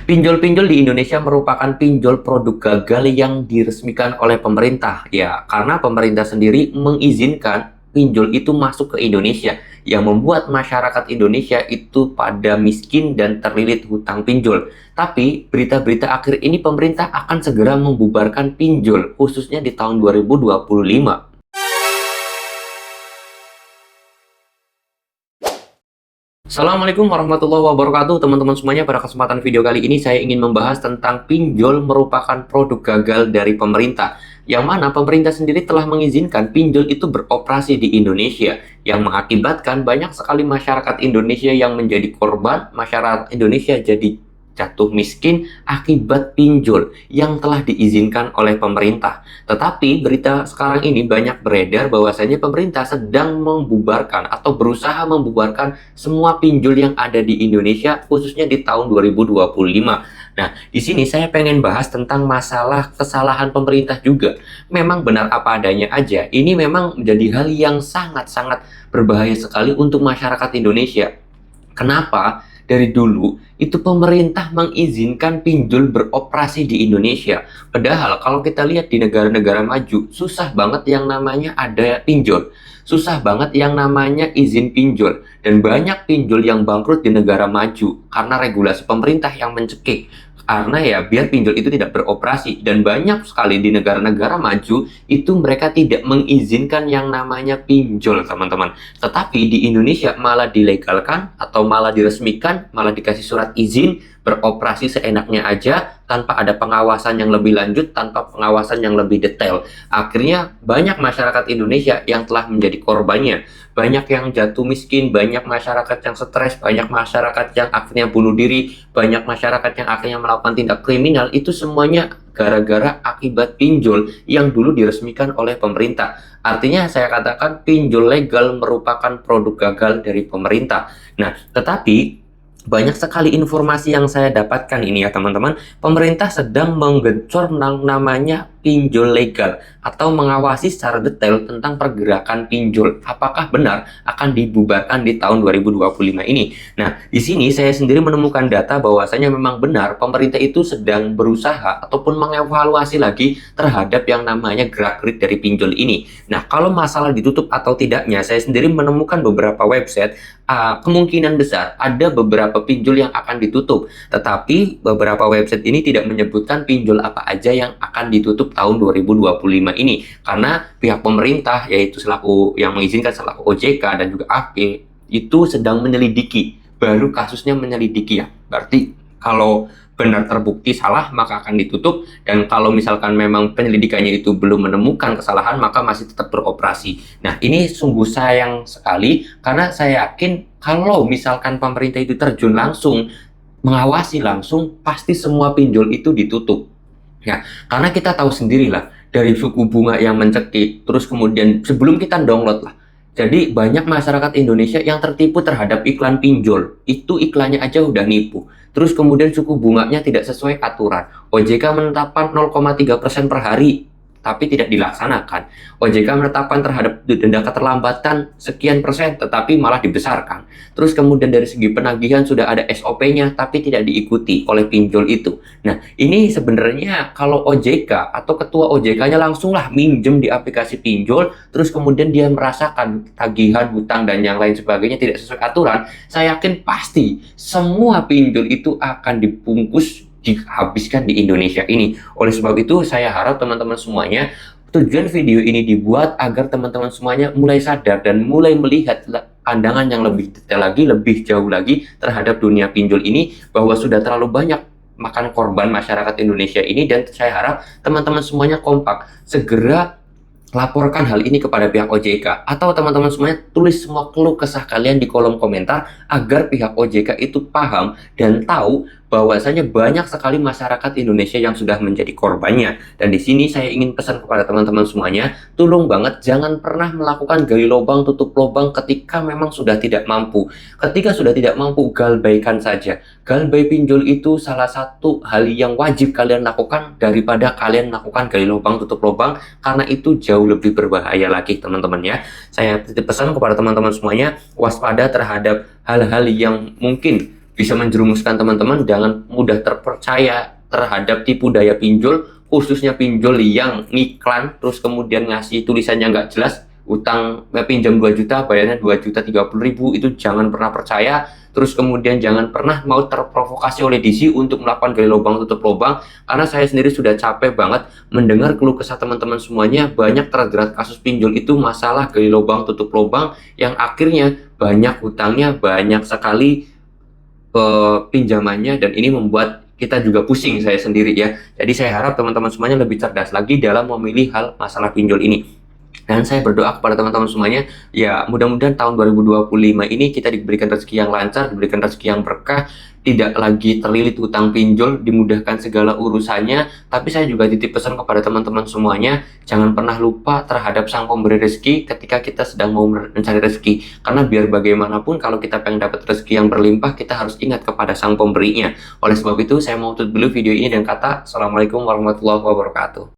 Pinjol-pinjol di Indonesia merupakan pinjol produk gagal yang diresmikan oleh pemerintah. Ya, karena pemerintah sendiri mengizinkan pinjol itu masuk ke Indonesia, yang membuat masyarakat Indonesia itu pada miskin dan terlilit hutang pinjol. Tapi, berita-berita akhir ini pemerintah akan segera membubarkan pinjol, khususnya di tahun 2025. Assalamualaikum warahmatullahi wabarakatuh teman-teman semuanya. Pada kesempatan video kali ini saya ingin membahas tentang pinjol merupakan produk gagal dari pemerintah, yang mana pemerintah sendiri telah mengizinkan pinjol itu beroperasi di Indonesia, yang mengakibatkan banyak sekali masyarakat Indonesia yang menjadi korban. Masyarakat Indonesia jadi jatuh miskin akibat pinjol yang telah diizinkan oleh pemerintah. Tetapi berita sekarang ini banyak beredar bahwasanya pemerintah sedang membubarkan atau berusaha membubarkan semua pinjol yang ada di Indonesia, khususnya di tahun 2025. Nah, di sini saya pengen bahas tentang masalah kesalahan pemerintah juga. Memang benar apa adanya aja. Ini memang menjadi hal yang sangat-sangat berbahaya sekali untuk masyarakat Indonesia. Kenapa? Dari dulu itu pemerintah mengizinkan pinjol beroperasi di Indonesia. Padahal kalau kita lihat di negara-negara maju, susah banget yang namanya ada pinjol. Susah banget yang namanya izin pinjol. Dan banyak pinjol yang bangkrut di negara maju karena regulasi pemerintah yang mencekik. Karena ya biar pinjol itu tidak beroperasi. Dan banyak sekali di negara-negara maju itu mereka tidak mengizinkan yang namanya pinjol, teman-teman. Tetapi di Indonesia malah dilegalkan atau malah diresmikan, malah dikasih surat izin beroperasi seenaknya aja tanpa ada pengawasan yang lebih lanjut, tanpa pengawasan yang lebih detail. Akhirnya banyak masyarakat Indonesia yang telah menjadi korbannya. Banyak yang jatuh miskin, banyak masyarakat yang stres, banyak masyarakat yang akhirnya bunuh diri, banyak masyarakat yang akhirnya melakukan tindak kriminal. Itu semuanya gara-gara akibat pinjol yang dulu diresmikan oleh pemerintah. Artinya saya katakan pinjol legal merupakan produk gagal dari pemerintah. Nah, tetapi banyak sekali informasi yang saya dapatkan ini ya teman-teman. Pemerintah sedang menggencor namanya pinjol legal atau mengawasi secara detail tentang pergerakan pinjol. Apakah benar akan dibubarkan di tahun 2025 ini? Nah, di sini saya sendiri menemukan data bahwasanya memang benar pemerintah itu sedang berusaha ataupun mengevaluasi lagi terhadap yang namanya gerak-gerik dari pinjol ini. Nah, kalau masalah ditutup atau tidaknya, saya sendiri menemukan beberapa website. Kemungkinan besar ada beberapa pinjol yang akan ditutup, tetapi beberapa website ini tidak menyebutkan pinjol apa aja yang akan ditutup tahun 2025 ini, karena pihak pemerintah yaitu selaku yang mengizinkan selaku OJK dan juga AP itu sedang menyelidiki, baru kasusnya menyelidiki ya. Berarti kalau benar terbukti salah maka akan ditutup, dan kalau misalkan memang penyelidikannya itu belum menemukan kesalahan maka masih tetap beroperasi. Nah, ini sungguh sayang sekali karena saya yakin kalau misalkan pemerintah itu terjun langsung, mengawasi langsung, pasti semua pinjol itu ditutup. Ya, karena kita tahu sendirilah dari suku bunga yang mencekik, terus kemudian sebelum kita download lah. Jadi banyak masyarakat Indonesia yang tertipu terhadap iklan pinjol. Itu iklannya aja udah nipu. Terus kemudian suku bunganya tidak sesuai aturan. OJK menetapkan 0,3% per hari, tapi tidak dilaksanakan. OJK menetapkan terhadap denda keterlambatan sekian persen, tetapi malah dibesarkan. Terus kemudian dari segi penagihan sudah ada SOP-nya, tapi tidak diikuti oleh pinjol itu. Nah, ini sebenarnya kalau OJK atau ketua OJK-nya langsunglah minjem di aplikasi pinjol, terus kemudian dia merasakan tagihan, hutang, dan yang lain sebagainya tidak sesuai aturan, saya yakin pasti semua pinjol itu akan dibungkus dihabiskan di Indonesia ini. Oleh sebab itu, saya harap teman-teman semuanya, tujuan video ini dibuat agar teman-teman semuanya mulai sadar dan mulai melihat pandangan yang lebih detail lagi, lebih jauh lagi terhadap dunia pinjol ini, bahwa sudah terlalu banyak makan korban masyarakat Indonesia ini, dan saya harap teman-teman semuanya kompak, segera laporkan hal ini kepada pihak OJK, atau teman-teman semuanya tulis semua keluh kesah kalian di kolom komentar agar pihak OJK itu paham dan tahu bahwasanya banyak sekali masyarakat Indonesia yang sudah menjadi korbannya. Dan di sini saya ingin pesan kepada teman-teman semuanya, tolong banget jangan pernah melakukan gali lubang tutup lubang ketika memang sudah tidak mampu. Ketika sudah tidak mampu, galbaikan saja. Galbay pinjol itu salah satu hal yang wajib kalian lakukan daripada kalian melakukan gali lubang tutup lubang, karena itu jauh lebih berbahaya lagi teman-teman ya. Saya titip pesan kepada teman-teman semuanya, waspada terhadap hal-hal yang mungkin bisa menjerumuskan teman-teman jangan mudah terpercaya terhadap tipu daya pinjol, khususnya pinjol yang ngiklan terus kemudian ngasih tulisannya nggak jelas, utang pinjam 2 juta bayarnya 2.030.000, itu jangan pernah percaya. Terus kemudian jangan pernah mau terprovokasi oleh DC untuk melakukan gali lubang tutup lubang, karena saya sendiri sudah capek banget mendengar keluh kesah teman-teman semuanya. Banyak terjerat kasus pinjol itu masalah gali lubang tutup lubang yang akhirnya banyak hutangnya, banyak sekali pinjamannya, dan ini membuat kita juga pusing, saya sendiri ya. Jadi saya harap teman-teman semuanya lebih cerdas lagi dalam memilih hal masalah pinjol ini. Dan saya berdoa kepada teman-teman semuanya, ya mudah-mudahan tahun 2025 ini kita diberikan rezeki yang lancar, diberikan rezeki yang berkah, tidak lagi terlilit hutang pinjol, dimudahkan segala urusannya. Tapi saya juga titip pesan kepada teman-teman semuanya, jangan pernah lupa terhadap sang pemberi rezeki ketika kita sedang mau mencari rezeki. Karena biar bagaimanapun kalau kita pengen dapat rezeki yang berlimpah, kita harus ingat kepada sang pemberinya. Oleh sebab itu, saya mau tutup dulu video ini dan kata, Assalamualaikum warahmatullahi wabarakatuh.